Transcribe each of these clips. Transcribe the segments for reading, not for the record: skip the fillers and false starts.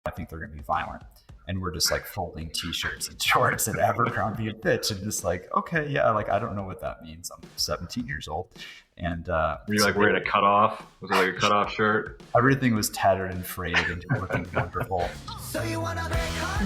I think they're going to be violent. And we're just like folding t-shirts and shorts at Abercrombie and Fitch and just like, okay, yeah, like I don't know what that means. I'm 17 years old. And were you like wearing a cutoff? Was it like a cutoff shirt? Everything was tattered and frayed and looking wonderful.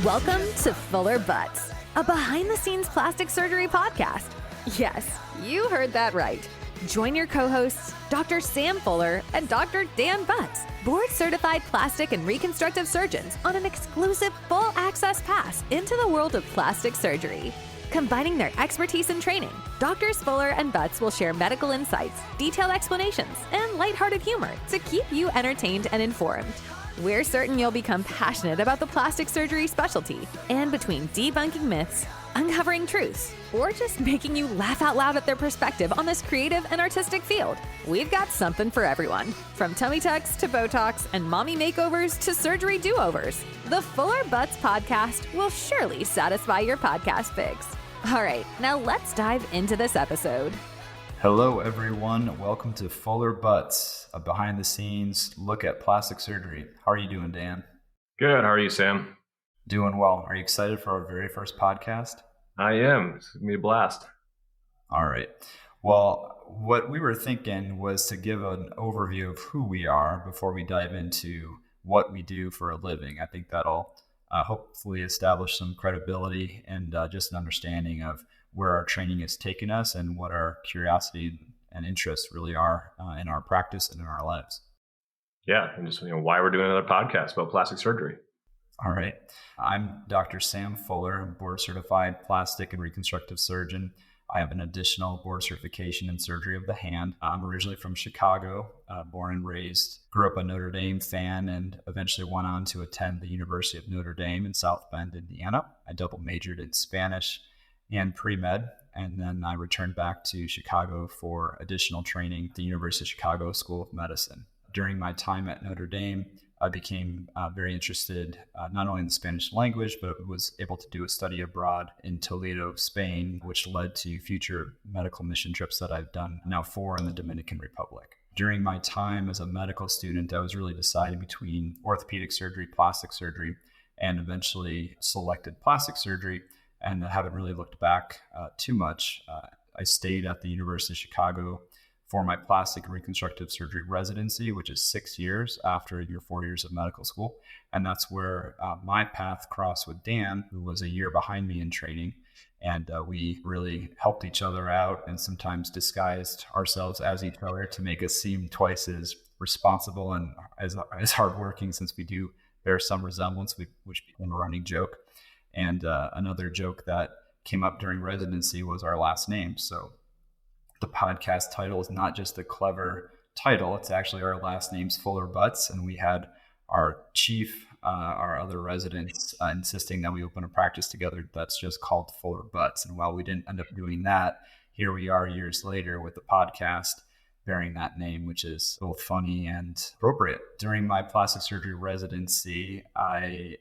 Welcome to Fuller Butz, a behind-the-scenes plastic surgery podcast. Yes, you heard that right. Join your co-hosts, Dr. Sam Fuller and Dr. Dan Butz, board-certified plastic and reconstructive surgeons, on an exclusive full-access pass into the world of plastic surgery. Combining their expertise and training, Drs. Fuller and Butz will share medical insights, detailed explanations, and lighthearted humor to keep you entertained and informed. We're certain you'll become passionate about the plastic surgery specialty, and between debunking myths, uncovering truths, or just making you laugh out loud at their perspective on this creative and artistic field, we've got something for everyone. From tummy tucks to botox and mommy makeovers to surgery do-overs, the Fuller Butz Podcast will surely satisfy your podcast fix. All right, now let's dive into this episode. Hello, everyone. Welcome to Fuller Butz, a behind-the-scenes look at plastic surgery. How are you doing, Dan? Good. How are you, Sam? Doing well. Are you excited for our very first podcast? I am. It's going to be a blast. All right. Well, what we were thinking was to give an overview of who we are before we dive into what we do for a living. I think that'll hopefully establish some credibility and just an understanding of where our training has taken us and what our curiosity and interests really are in our practice and in our lives. Yeah, and just why we're doing another podcast about plastic surgery. All right. I'm Dr. Sam Fuller, I'm board-certified plastic and reconstructive surgeon. I have an additional board certification in surgery of the hand. I'm originally from Chicago, born and raised. Grew up a Notre Dame fan and eventually went on to attend the University of Notre Dame in South Bend, Indiana. I double majored in Spanish and pre-med, and then I returned back to Chicago for additional training at the University of Chicago School of Medicine. During my time at Notre Dame, I became very interested not only in the Spanish language, but was able to do a study abroad in Toledo, Spain, which led to future medical mission trips that I've done now 4 in the Dominican Republic. During my time as a medical student, I was really deciding between orthopedic surgery, plastic surgery, and eventually selected plastic surgery, and I haven't really looked back too much. I stayed at the University of Chicago for my plastic and reconstructive surgery residency, which is 6 years after your 4 years of medical school. And that's where my path crossed with Dan, who was a year behind me in training. And we really helped each other out and sometimes disguised ourselves as each other to make us seem twice as responsible and as hardworking, since we do bear some resemblance, which became a running joke. And another joke that came up during residency was our last name. So the podcast title is not just a clever title, it's actually our last name's Fuller Butz. And we had our chief, our other residents insisting that we open a practice together that's just called Fuller Butz. And while we didn't end up doing that, here we are years later with the podcast bearing that name, which is both funny and appropriate. During my plastic surgery residency, I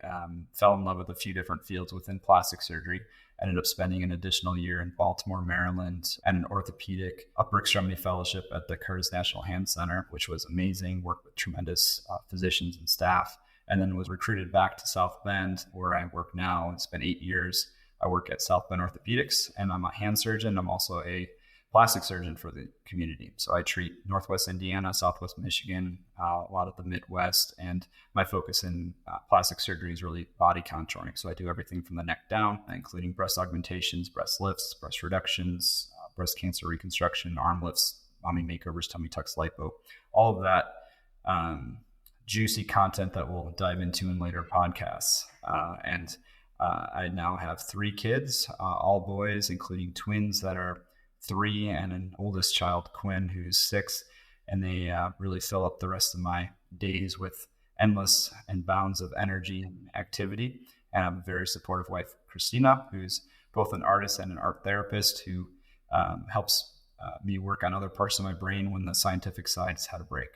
fell in love with a few different fields within plastic surgery. Ended up spending an additional year in Baltimore, Maryland, and an orthopedic upper extremity fellowship at the Curtis National Hand Center, which was amazing. Worked with tremendous physicians and staff, and then was recruited back to South Bend, where I work now. It's been 8 years. I work at South Bend Orthopedics, and I'm a hand surgeon. I'm also a plastic surgeon for the community. So I treat Northwest Indiana, Southwest Michigan, a lot of the Midwest, and my focus in plastic surgery is really body contouring. So I do everything from the neck down, including breast augmentations, breast lifts, breast reductions, breast cancer reconstruction, arm lifts, mommy makeovers, tummy tucks, lipo, all of that juicy content that we'll dive into in later podcasts. I now have 3 kids, all boys, including twins that are 3 and an oldest child, Quinn, who's 6. And they really fill up the rest of my days with endless and bounds of energy and activity. And I have a very supportive wife, Christina, who's both an artist and an art therapist, who helps me work on other parts of my brain when the scientific side's had a break.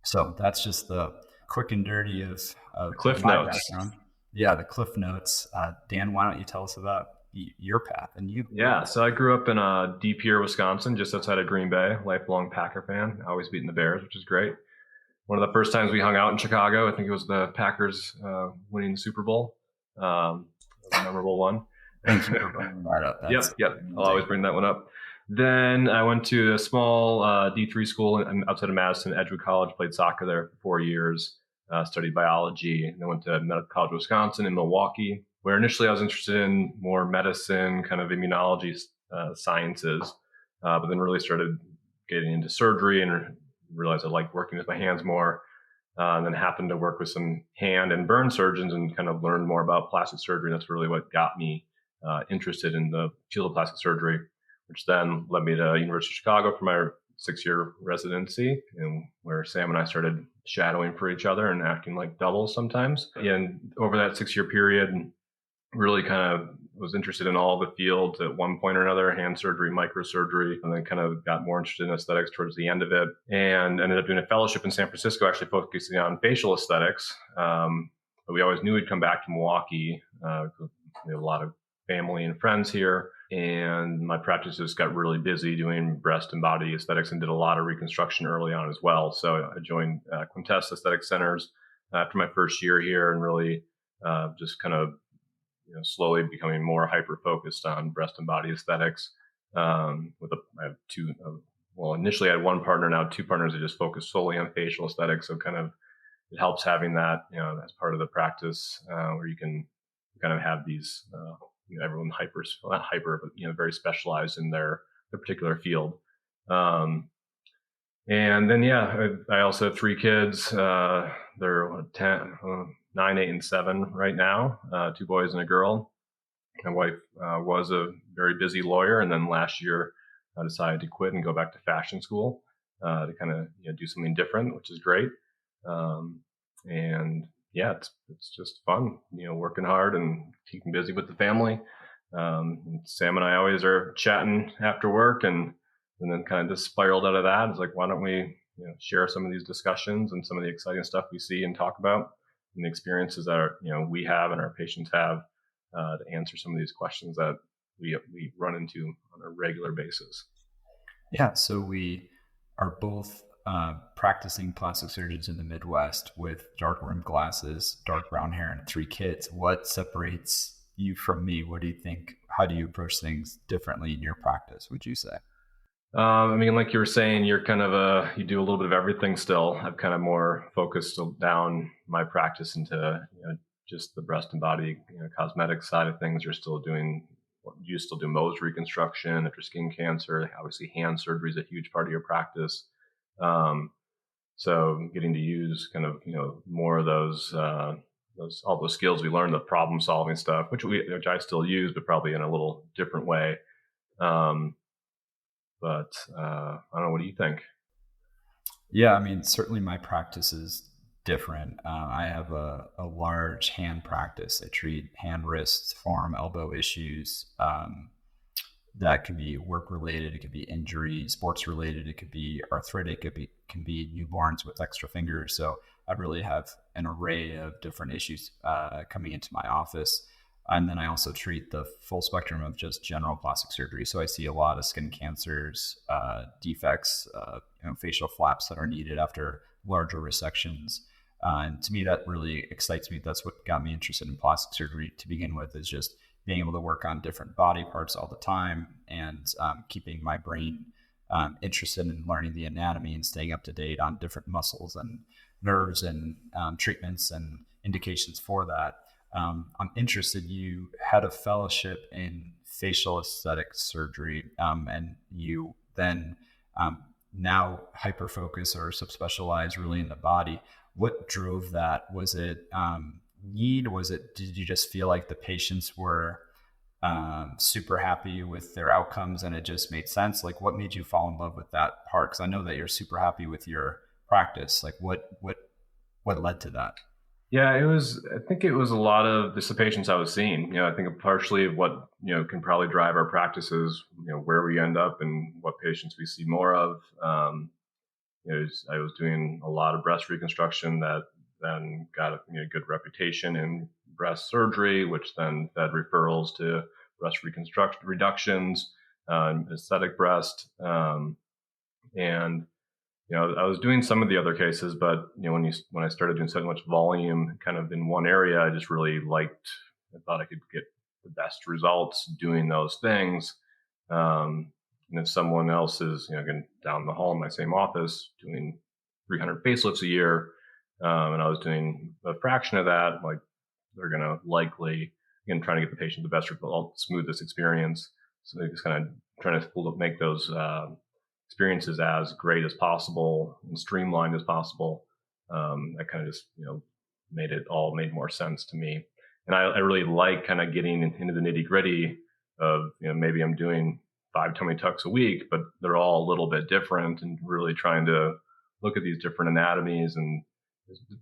So that's just the quick and dirty of Cliff my Notes. background. Yeah, the Cliff Notes. Dan, why don't you tell us about your path and you? Yeah, so I grew up in De Pere, Wisconsin, just outside of Green Bay. Lifelong Packer fan, always beating the Bears, which is great. one of the first times we hung out in Chicago. I think it was the Packers winning the Super Bowl. A memorable one. Thank you for bringing that up. Yep. I'll always bring that one up. Then I went to a small D3 school outside of Madison, Edgewood College, played soccer there for 4 years, studied biology, and then went to Medical College of Wisconsin in Milwaukee, where initially I was interested in more medicine, kind of immunology sciences, but then really started getting into surgery and realized I liked working with my hands more. And then happened to work with some hand and burn surgeons and kind of learned more about plastic surgery. That's really what got me interested in the field of plastic surgery, which then led me to University of Chicago for my 6-year residency, and where Sam and I started shadowing for each other and acting like doubles sometimes. And over that 6-year period, really kind of was interested in all the fields at one point or another, hand surgery, microsurgery, and then kind of got more interested in aesthetics towards the end of it, and ended up doing a fellowship in San Francisco, actually focusing on facial aesthetics. But we always knew we'd come back to Milwaukee. We have a lot of family and friends here, and my practice just got really busy doing breast and body aesthetics and did a lot of reconstruction early on as well. So I joined Quintess Aesthetic Centers after my first year here, and really just kind of slowly becoming more hyper focused on breast and body aesthetics. I have two. Initially I had one partner, now 2 partners that just focus solely on facial aesthetics. So kind of it helps having that, as part of the practice, where you can kind of have these, everyone not hyper, but very specialized in their particular field. And then I also have 3 kids. They're 10. 9, 8, and 7 right now, 2 boys and a girl. My wife was a very busy lawyer, and then last year I decided to quit and go back to fashion school to kind of do something different, which is great. It's just fun, working hard and keeping busy with the family. And Sam and I always are chatting after work, and then kind of just spiraled out of that. It's like, why don't we share some of these discussions and some of the exciting stuff we see and talk about, and the experiences that we have and our patients have, to answer some of these questions that we run into on a regular basis. Yeah, so we are both practicing plastic surgeons in the Midwest with dark rimmed glasses, dark brown hair, and 3 kids. What separates you from me? What do you think? How do you approach things differently in your practice, would you say? Like you were saying, you're kind of you do a little bit of everything still. I've kind of more focused down my practice into just the breast and body cosmetic side of things. You still do Mohs reconstruction after skin cancer. Obviously, hand surgery is a huge part of your practice. So getting to use kind of more of those all those skills we learned, the problem solving stuff, which I still use, but probably in a little different way. But I don't know. What do you think? Yeah, certainly my practice is different. I have a large hand practice. I treat hand, wrist, forearm, elbow issues. That can be work related. It could be injury, sports related. It could be arthritic. It can be newborns with extra fingers. So I really have an array of different issues coming into my office. And then I also treat the full spectrum of just general plastic surgery. So I see a lot of skin cancers, defects, facial flaps that are needed after larger resections. And to me, that really excites me. That's what got me interested in plastic surgery to begin with, is just being able to work on different body parts all the time, and keeping my brain interested in learning the anatomy and staying up to date on different muscles and nerves and treatments and indications for that. I'm interested, you had a fellowship in facial aesthetic surgery, and you then now hyper-focus or subspecialize really in the body. What drove that? Was it need? Did you just feel like the patients were super happy with their outcomes and it just made sense? Like, what made you fall in love with that part? Because I know that you're super happy with your practice. Like, what led to that? Yeah, I think it was a lot of the patients I was seeing. I think partially of what, can probably drive our practices, where we end up and what patients we see more of. I was doing a lot of breast reconstruction that then got a good reputation in breast surgery, which then fed referrals to breast reductions, aesthetic breast. And I was doing some of the other cases, but when I started doing so much volume kind of in one area, I just really I thought I could get the best results doing those things. And if someone else is, again, down the hall in my same office doing 300 facelifts a year, and I was doing a fraction of that, like they're going to likely, again, trying to get the patient the best result, smoothest experience. So they just kind of trying to make those experiences as great as possible and streamlined as possible. That kind of just, made more sense to me. And I really like kind of getting into the nitty gritty of, maybe I'm doing 5 tummy tucks a week, but they're all a little bit different, and really trying to look at these different anatomies and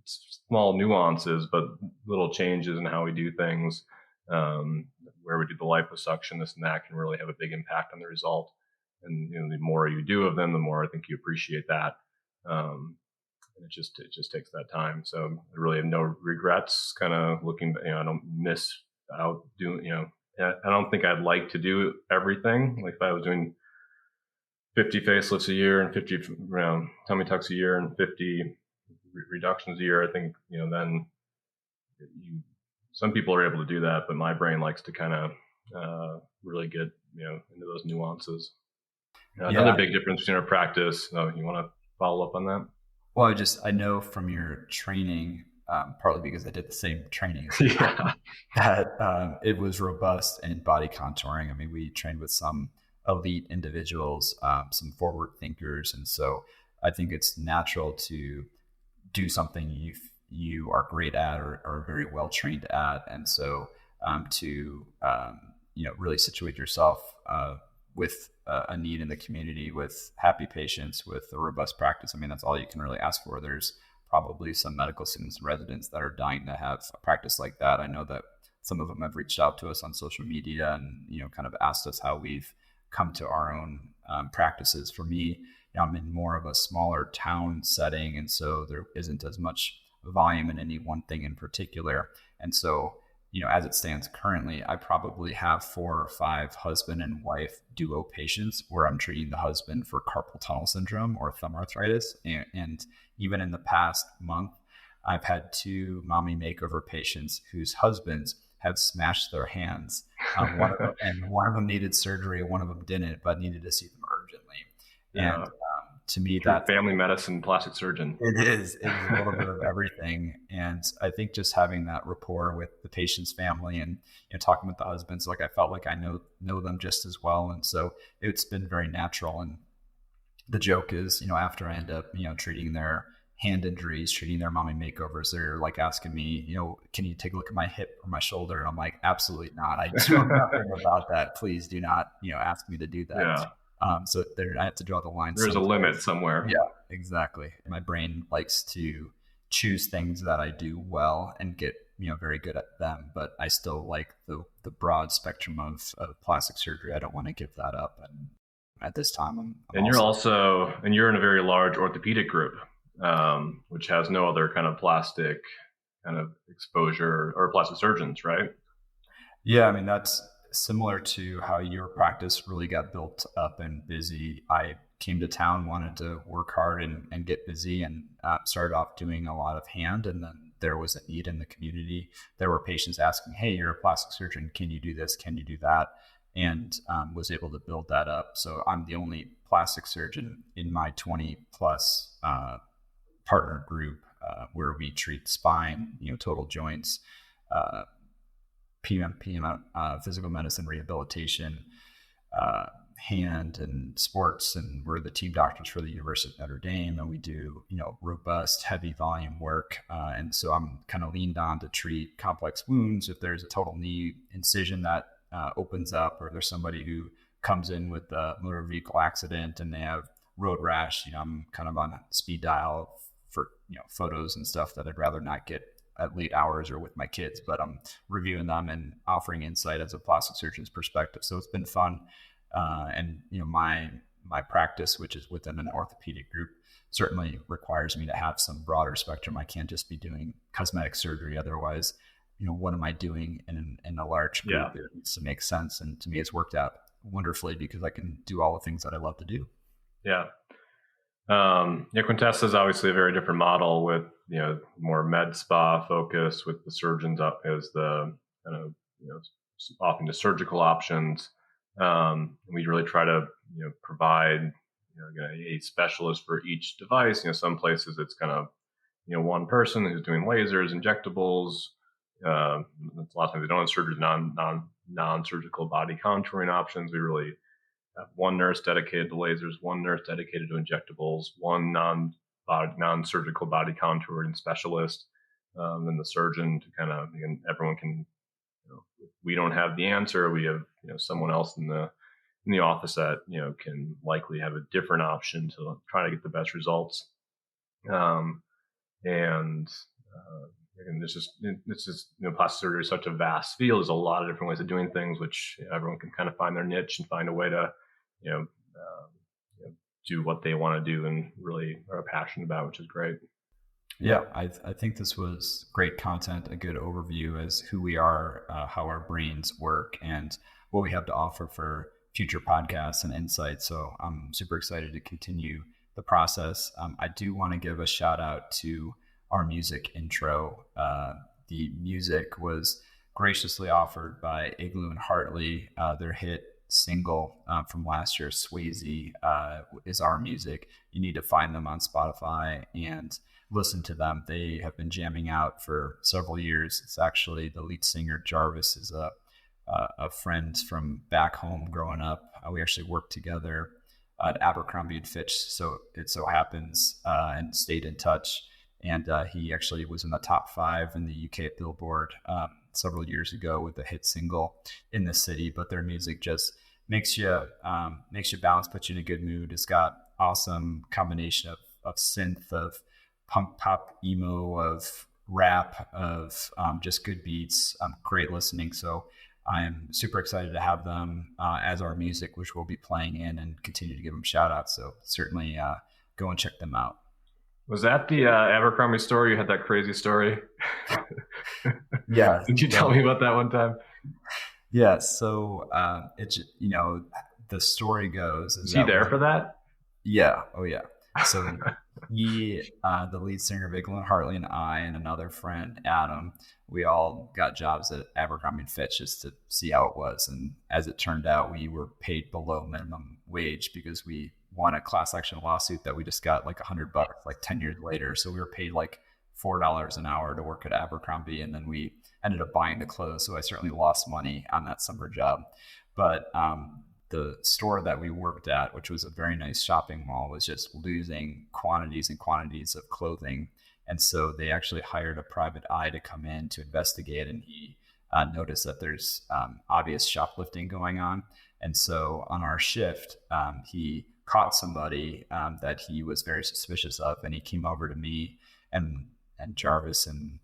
small nuances, but little changes in how we do things, where we do the liposuction, this and that can really have a big impact on the result. And the more you do of them, the more I think you appreciate that. And it just takes that time. So I really have no regrets. Kind of looking, I don't miss out doing. I don't think I'd like to do everything. Like if I was doing 50 facelifts a year and 50 tummy tucks a year and 50 reductions a year, I think then some people are able to do that, but my brain likes to kind of really get into those nuances. Another big difference between our practice. You want to follow up on that? Well, I know from your training, partly because I did the same training, that it was robust in body contouring. I mean, we trained with some elite individuals, some forward thinkers. And so I think it's natural to do something you are great at or are very well trained at. And so to really situate yourself with a need in the community, with happy patients, with a robust practice. I mean, that's all you can really ask for. There's probably some medical students and residents that are dying to have a practice like that. I know that some of them have reached out to us on social media and, kind of asked us how we've come to our own practices. For me, I'm in more of a smaller town setting, and so there isn't as much volume in any one thing in particular. And so, as it stands currently, I probably have 4 or 5 husband and wife duo patients where I'm treating the husband for carpal tunnel syndrome or thumb arthritis. And even in the past month, I've had 2 mommy makeover patients whose husbands have smashed their hands. One of them needed surgery, one of them didn't, but needed to see them urgently. Yeah. And to me, that family medicine, plastic surgeon. It is a little bit of everything. And I think just having that rapport with the patient's family and talking with the husbands, like I felt like I know them just as well. And so it's been very natural. And the joke is, after I end up, treating their hand injuries, treating their mommy makeovers, they're like asking me, can you take a look at my hip or my shoulder? And I'm like, absolutely not. I know nothing about that. Please do not, ask me to do that. Yeah. So I have to draw the line. There's a limit somewhere. Yeah, exactly. My brain likes to choose things that I do well and get, very good at them, but I still like the broad spectrum of plastic surgery. I don't want to give that up. And at this time, you're in a very large orthopedic group, which has no other kind of plastic kind of exposure or plastic surgeons, right? Yeah. I mean, that's similar to how your practice really got built up and busy. I came to town, wanted to work hard and get busy, and started off doing a lot of hand. And then there was a need in the community. There were patients asking, hey, you're a plastic surgeon. Can you do this? Can you do that? And was able to build that up. So I'm the only plastic surgeon in my 20 plus partner group where we treat spine, total joints, PMP, physical medicine, rehabilitation, hand and sports. And we're the team doctors for the University of Notre Dame. And we do, robust, heavy volume work. And so I'm kind of leaned on to treat complex wounds. If there's a total knee incision that opens up, or there's somebody who comes in with a motor vehicle accident and they have road rash, I'm kind of on speed dial for, photos and stuff that I'd rather not get at late hours or with my kids, but I'm reviewing them and offering insight as a plastic surgeon's perspective. So it's been fun. And, my practice, which is within an orthopedic group, certainly requires me to have some broader spectrum. I can't just be doing cosmetic surgery. Otherwise, what am I doing in a large group? Yeah. It needs to make sense. And to me, it's worked out wonderfully because I can do all the things that I love to do. Yeah. Quintessa is obviously a very different model with, more med spa focus with the surgeons up as the kind of, often the surgical options. We really try to, provide, a specialist for each device. Some places it's kind of, one person who's doing lasers, injectables. A lot of times they don't have surgery, non-surgical body contouring options. We really have one nurse dedicated to lasers, one nurse dedicated to injectables, one non-surgical body contouring specialist, and the surgeon to kind of, everyone can, if we don't have the answer, we have, someone else in the office that, can likely have a different option to try to get the best results. This is plastic surgery is such a vast field. There's a lot of different ways of doing things, which everyone can kind of find their niche and find a way to, do what they want to do and really are passionate about, which is great. Yeah, I think this was great content, a good overview as who we are, how our brains work, and what we have to offer for future podcasts and insights. So I'm super excited to continue the process. I do want to give a shout out to our music intro. The music was graciously offered by Igloo and Hartley. Their hit single from last year, Swayze, is our music. You need to find them on Spotify and listen to them. They have been jamming out for several years. It's actually the lead singer, Jarvis, is a friend from back home growing up. We actually worked together at Abercrombie and Fitch, so it so happens, and stayed in touch. And he actually was in the top 5 in the UK at Billboard several years ago with a hit single in the city. But their music just makes you balance, puts you in a good mood. It's got awesome combination of synth, of punk, pop, emo, of rap, of just good beats, great listening. So I'm super excited to have them as our music, which we'll be playing in and continue to give them shout outs. So certainly go and check them out. Was that the Abercrombie store? You had that crazy story? Yeah. Did you tell me about that one time? Yeah. So it's, the story goes. Is he there for that? Yeah. Oh yeah. So he, the lead singer of Igloo and Hartley, and I and another friend, Adam, we all got jobs at Abercrombie and Fitch just to see how it was. And as it turned out, we were paid below minimum wage because we won a class action lawsuit that we just got like $100 like 10 years later. So we were paid like $4 an hour to work at Abercrombie, and then we ended up buying the clothes. So I certainly lost money on that summer job. But the store that we worked at, which was a very nice shopping mall, was just losing quantities and quantities of clothing. And so they actually hired a private eye to come in to investigate, and he noticed that there's obvious shoplifting going on. And so on our shift, he caught somebody that he was very suspicious of, and he came over to me and Jarvis and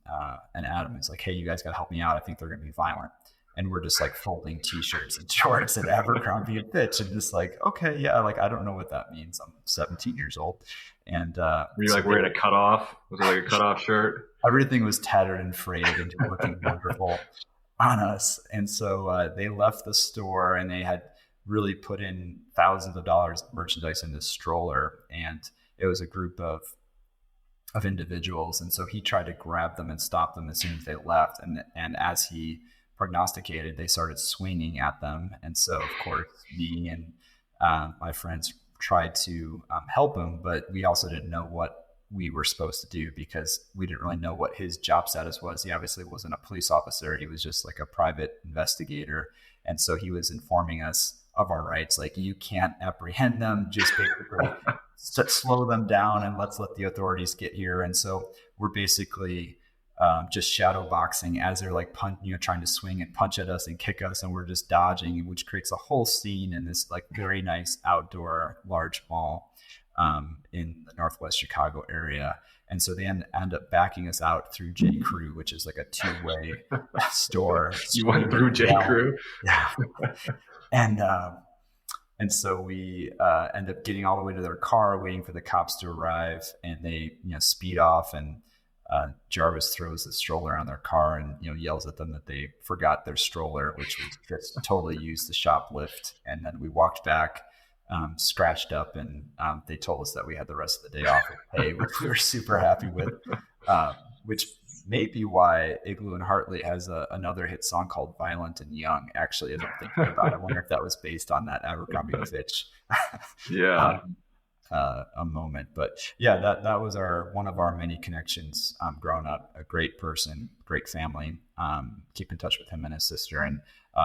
Adam. He's like, "Hey, you guys got to help me out. I think they're going to be violent." And we're just like folding T-shirts and shorts at Abercrombie and Fitch, and just like, okay, yeah, like I don't know what that means. I'm 17 years old, and were you like wearing a cutoff? Was it like a cutoff shirt? Everything was tattered and frayed and looking wonderful on us. And so they left the store, and they had really put in thousands of dollars of merchandise in this stroller, and it was a group of individuals. And so he tried to grab them and stop them as soon as they left, and as he prognosticated, they started swinging at them. And so of course me and my friends tried to help him, but we also didn't know what we were supposed to do because we didn't really know what his job status was. He obviously wasn't a police officer. He was just like a private investigator. And so he was informing us of our rights. Like, you can't apprehend them, just basically slow them down and let's let the authorities get here. And so we're basically just shadow boxing as they're like trying to swing and punch at us and kick us, and we're just dodging, which creates a whole scene in this like very nice outdoor large mall in the Northwest Chicago area. And so they end up backing us out through J. Crew, which is like a 2-way store. You went through J. Crew? Yeah. And so we end up getting all the way to their car, waiting for the cops to arrive, and they speed off, and Jarvis throws the stroller on their car and yells at them that they forgot their stroller, which was just totally used to shoplift. And then we walked back scratched up, and they told us that we had the rest of the day off with pay, which we were super happy with, which may be why Igloo and Hartley has another hit song called Violent and Young, actually, as I'm thinking about it. I wonder if that was based on that Abercrombie & Fitch a moment. But yeah, that was one of our many connections growing up. A great person, great family. Keep in touch with him and his sister, and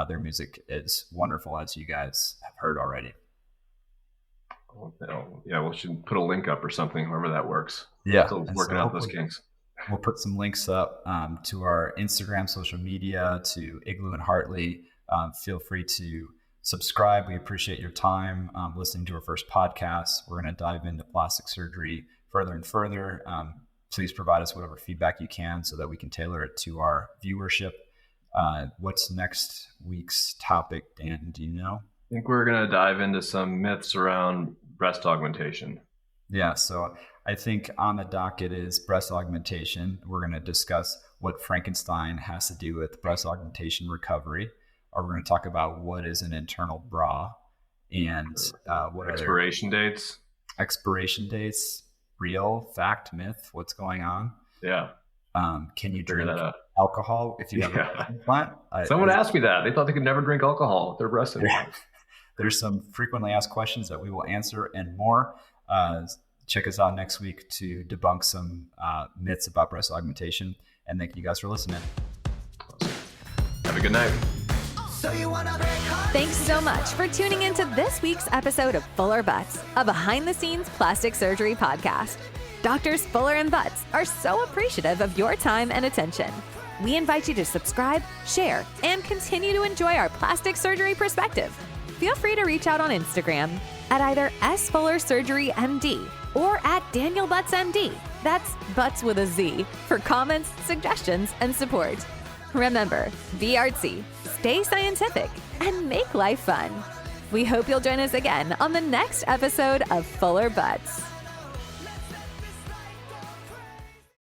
their music is wonderful, as you guys have heard already. Yeah, we should put a link up or something, however that works. Yeah. Still working out those kinks. We'll put some links up to our Instagram, social media, to Igloo and Hartley. Feel free to subscribe. We appreciate your time listening to our first podcast. We're going to dive into plastic surgery further and further. Please provide us whatever feedback you can so that we can tailor it to our viewership. What's next week's topic, Dan? Do you know? I think we're going to dive into some myths around breast augmentation. Yeah, so I think on the docket is breast augmentation. We're going to discuss what Frankenstein has to do with breast augmentation recovery. Or we're going to talk about what is an internal bra and what expiration dates. Expiration dates, real, fact, myth, what's going on. Yeah. Can you drink alcohol if you have an implant? Someone asked me that. They thought they could never drink alcohol with their breast implant. There's some frequently asked questions that we will answer and more. Check us out next week to debunk some myths about breast augmentation. And thank you guys for listening. Awesome. Have a good night. Thanks so much for tuning into this week's episode of Fuller Butz, a behind-the-scenes plastic surgery podcast. Doctors Fuller and Butz are so appreciative of your time and attention. We invite you to subscribe, share, and continue to enjoy our plastic surgery perspective. Feel free to reach out on Instagram at either @FullerSurgeryMD or @DanielButzMD. That's Butz with a Z for comments, suggestions, and support. Remember, be artsy, stay scientific, and make life fun. We hope you'll join us again on the next episode of Fuller Butz.